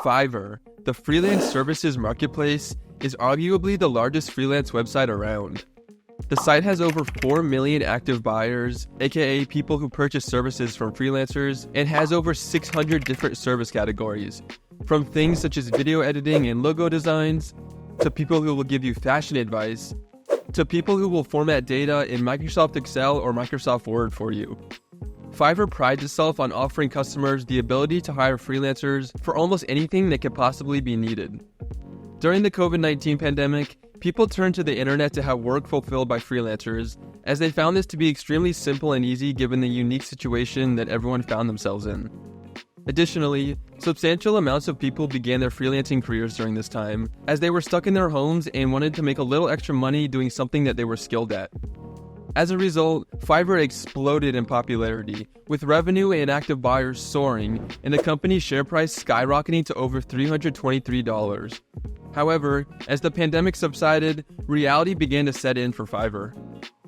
Fiverr, the freelance services marketplace, is arguably the largest freelance website around. The site has over 4 million active buyers, aka people who purchase services from freelancers, and has over 600 different service categories, from things such as video editing and logo designs, to people who will give you fashion advice, to people who will format data in Microsoft Excel or Microsoft Word for you. Fiverr prides itself on offering customers the ability to hire freelancers for almost anything that could possibly be needed. During the COVID-19 pandemic, people turned to the internet to have work fulfilled by freelancers, as they found this to be extremely simple and easy given the unique situation that everyone found themselves in. Additionally, substantial amounts of people began their freelancing careers during this time, as they were stuck in their homes and wanted to make a little extra money doing something that they were skilled at. As a result, Fiverr exploded in popularity, with revenue and active buyers soaring, and the company's share price skyrocketing to over $323. However, as the pandemic subsided, reality began to set in for Fiverr.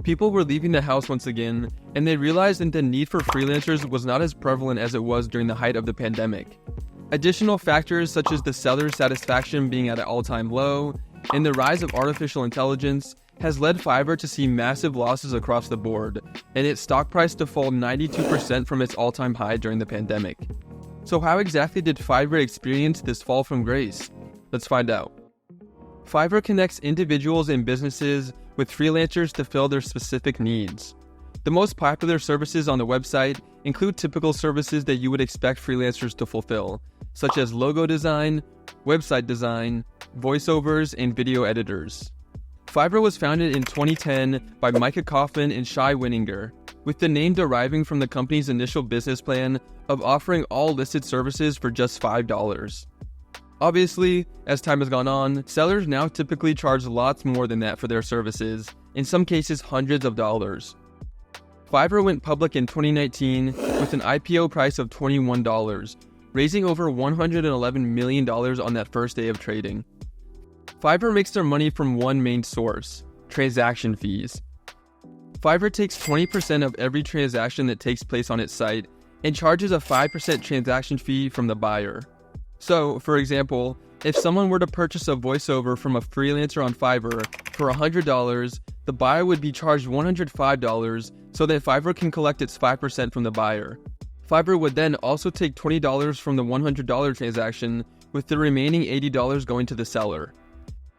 People were leaving the house once again, and they realized that the need for freelancers was not as prevalent as it was during the height of the pandemic. Additional factors such as the seller satisfaction being at an all-time low, and the rise of artificial intelligence has led Fiverr to see massive losses across the board, and its stock price to fall 92% from its all-time high during the pandemic. So how exactly did Fiverr experience this fall from grace? Let's find out. Fiverr connects individuals and businesses with freelancers to fill their specific needs. The most popular services on the website include typical services that you would expect freelancers to fulfill, such as logo design, website design, voiceovers, and video editors. Fiverr was founded in 2010 by Micah Kaufman and Shai Winninger, with the name deriving from the company's initial business plan of offering all listed services for just $5. Obviously, as time has gone on, sellers now typically charge lots more than that for their services, in some cases hundreds of dollars. Fiverr went public in 2019 with an IPO price of $21, raising over $111 million on that first day of trading. Fiverr makes their money from one main source: transaction fees. Fiverr takes 20% of every transaction that takes place on its site and charges a 5% transaction fee from the buyer. So, for example, if someone were to purchase a voiceover from a freelancer on Fiverr for $100, the buyer would be charged $105 so that Fiverr can collect its 5% from the buyer. Fiverr would then also take $20 from the $100 transaction, with the remaining $80 going to the seller.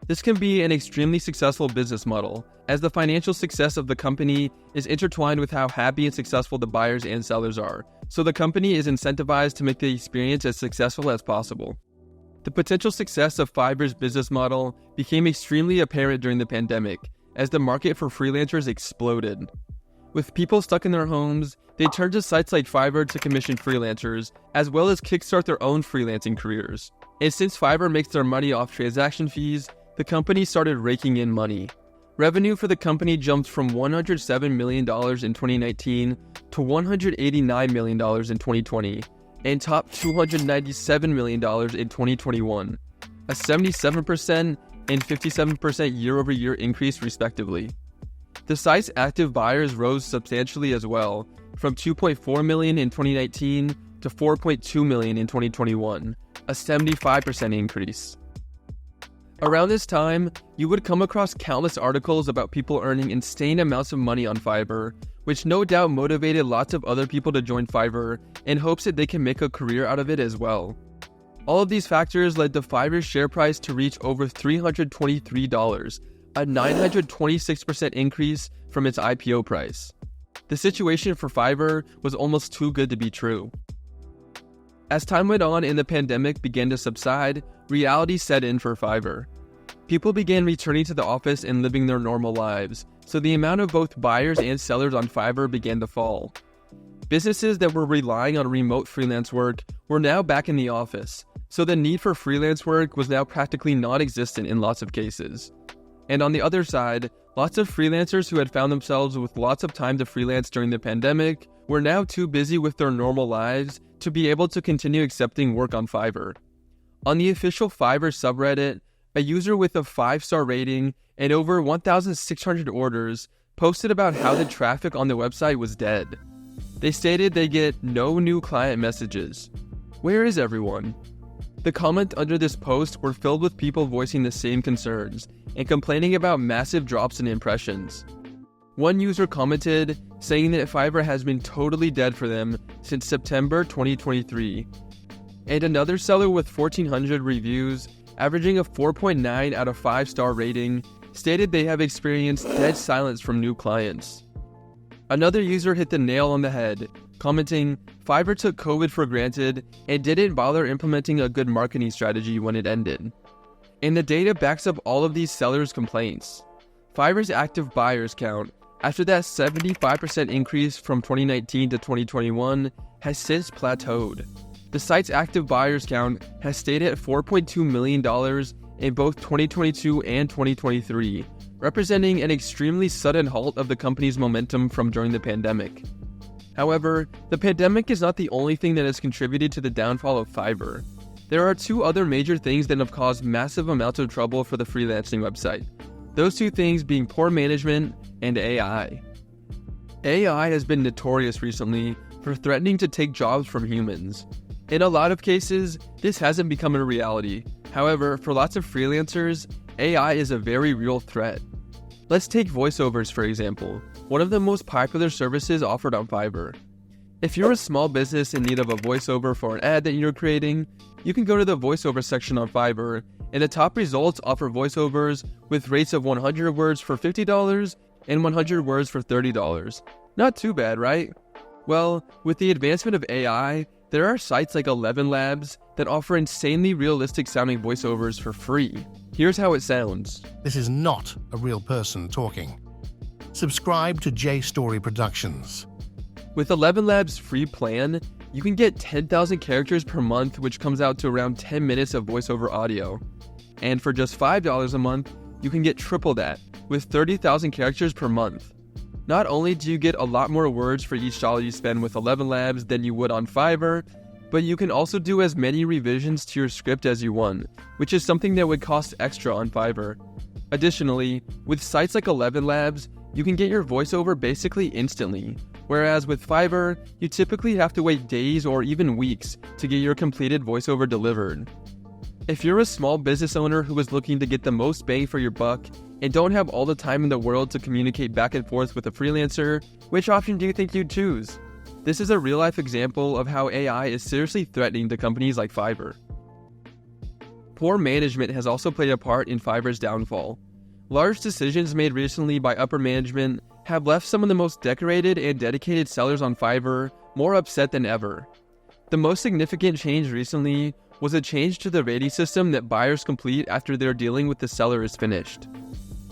This can be an extremely successful business model, as the financial success of the company is intertwined with how happy and successful the buyers and sellers are, so the company is incentivized to make the experience as successful as possible. The potential success of Fiverr's business model became extremely apparent during the pandemic, as the market for freelancers exploded. With people stuck in their homes, they turned to sites like Fiverr to commission freelancers, as well as kickstart their own freelancing careers. And since Fiverr makes their money off transaction fees, the company started raking in money. Revenue for the company jumped from $107 million in 2019 to $189 million in 2020, and topped $297 million in 2021, a 77% and 57% year-over-year increase respectively. The site's active buyers rose substantially as well, from 2.4 million in 2019 to 4.2 million in 2021, a 75% increase. Around this time, you would come across countless articles about people earning insane amounts of money on Fiverr, which no doubt motivated lots of other people to join Fiverr in hopes that they can make a career out of it as well. All of these factors led to Fiverr's share price to reach over $323, a 926% increase from its IPO price. The situation for Fiverr was almost too good to be true. As time went on and the pandemic began to subside, reality set in for Fiverr. People began returning to the office and living their normal lives, so the amount of both buyers and sellers on Fiverr began to fall. Businesses that were relying on remote freelance work were now back in the office, so the need for freelance work was now practically non-existent in lots of cases. And on the other side, lots of freelancers who had found themselves with lots of time to freelance during the pandemic were now too busy with their normal lives to be able to continue accepting work on Fiverr. On the official Fiverr subreddit, a user with a 5-star rating and over 1,600 orders posted about how the traffic on the website was dead. They stated they get no new client messages. Where is everyone? The comments under this post were filled with people voicing the same concerns and complaining about massive drops in impressions. One user commented, saying that Fiverr has been totally dead for them since September 2023. And another seller with 1,400 reviews, averaging a 4.9 out of 5-star rating, stated they have experienced dead silence from new clients. Another user hit the nail on the head, commenting, Fiverr took COVID for granted and didn't bother implementing a good marketing strategy when it ended. And the data backs up all of these sellers' complaints. Fiverr's active buyers count, after that 75% increase from 2019 to 2021, has since plateaued. The site's active buyers count has stayed at $4.2 million in both 2022 and 2023, representing an extremely sudden halt of the company's momentum from during the pandemic. However, the pandemic is not the only thing that has contributed to the downfall of Fiverr. There are two other major things that have caused massive amounts of trouble for the freelancing website. Those two things being poor management and AI. AI has been notorious recently for threatening to take jobs from humans. In a lot of cases, this hasn't become a reality. However, for lots of freelancers, AI is a very real threat. Let's take voiceovers for example, one of the most popular services offered on Fiverr. If you're a small business in need of a voiceover for an ad that you're creating, you can go to the voiceover section on Fiverr, and the top results offer voiceovers with rates of 100 words for $50 and 100 words for $30. Not too bad, right? Well, with the advancement of AI, there are sites like 11 Labs that offer insanely realistic sounding voiceovers for free. Here's how it sounds. This is not a real person talking. Subscribe to JStory Productions. With 11 Labs' free plan, you can get 10,000 characters per month, which comes out to around 10 minutes of voiceover audio. And for just $5 a month, you can get triple that, with 30,000 characters per month. Not only do you get a lot more words for each dollar you spend with 11 Labs than you would on Fiverr, but you can also do as many revisions to your script as you want, which is something that would cost extra on Fiverr. Additionally, with sites like 11 Labs, you can get your voiceover basically instantly, whereas with Fiverr, you typically have to wait days or even weeks to get your completed voiceover delivered. If you're a small business owner who is looking to get the most bang for your buck and don't have all the time in the world to communicate back and forth with a freelancer, which option do you think you'd choose? This is a real-life example of how AI is seriously threatening to companies like Fiverr. Poor management has also played a part in Fiverr's downfall. Large decisions made recently by upper management have left some of the most decorated and dedicated sellers on Fiverr more upset than ever. The most significant change recently was a change to the rating system that buyers complete after their dealing with the seller is finished.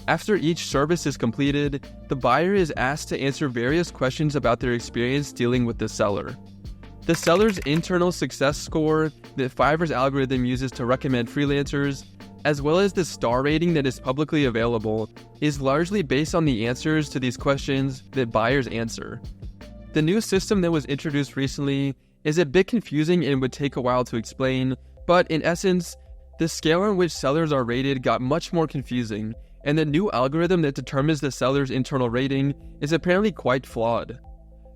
After each service is completed, the buyer is asked to answer various questions about their experience dealing with the seller. The seller's internal success score that Fiverr's algorithm uses to recommend freelancers, as well as the star rating that is publicly available, is largely based on the answers to these questions that buyers answer. The new system that was introduced recently is a bit confusing and would take a while to explain, but in essence, the scale on which sellers are rated got much more confusing, and the new algorithm that determines the seller's internal rating is apparently quite flawed.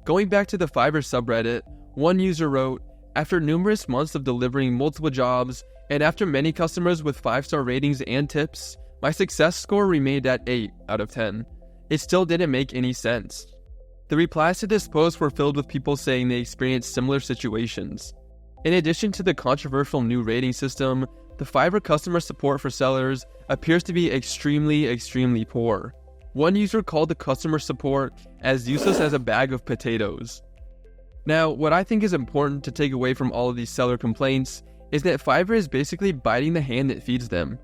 Going back to the Fiverr subreddit, one user wrote, "After numerous months of delivering multiple jobs, and after many customers with 5-star ratings and tips, my success score remained at 8 out of 10. It still didn't make any sense." The replies to this post were filled with people saying they experienced similar situations. In addition to the controversial new rating system, the Fiverr customer support for sellers appears to be extremely poor. One user called the customer support as useless as a bag of potatoes. Now, what I think is important to take away from all of these seller complaints is that Fiverr is basically biting the hand that feeds them.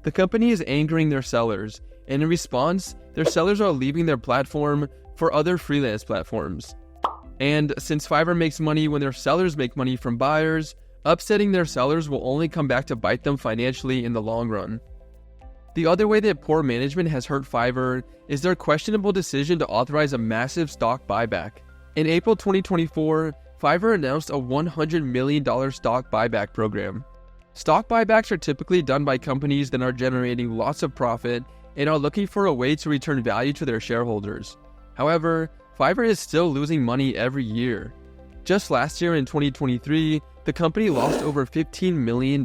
The company is angering their sellers, and in response, their sellers are leaving their platform for other freelance platforms. And since Fiverr makes money when their sellers make money from buyers, upsetting their sellers will only come back to bite them financially in the long run. The other way that poor management has hurt Fiverr is their questionable decision to authorize a massive stock buyback. In April 2024, Fiverr announced a $100 million stock buyback program. Stock buybacks are typically done by companies that are generating lots of profit and are looking for a way to return value to their shareholders. However, Fiverr is still losing money every year. Just last year in 2023, the company lost over $15 million.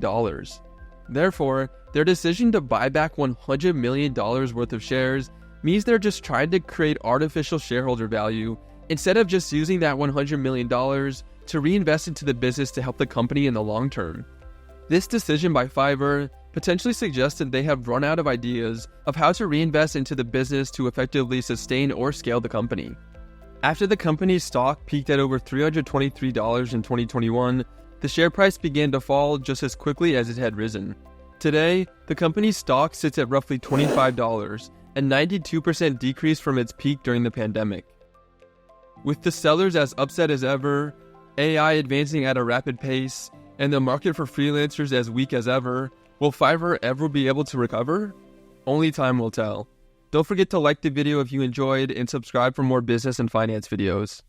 Therefore, their decision to buy back $100 million worth of shares means they're just trying to create artificial shareholder value instead of just using that $100 million to reinvest into the business to help the company in the long term. This decision by Fiverr potentially suggests that they have run out of ideas of how to reinvest into the business to effectively sustain or scale the company. After the company's stock peaked at over $323 in 2021, the share price began to fall just as quickly as it had risen. Today, the company's stock sits at roughly $25, a 92% decrease from its peak during the pandemic. With the sellers as upset as ever, AI advancing at a rapid pace, and the market for freelancers as weak as ever, will Fiverr ever be able to recover? Only time will tell. Don't forget to like the video if you enjoyed and subscribe for more business and finance videos.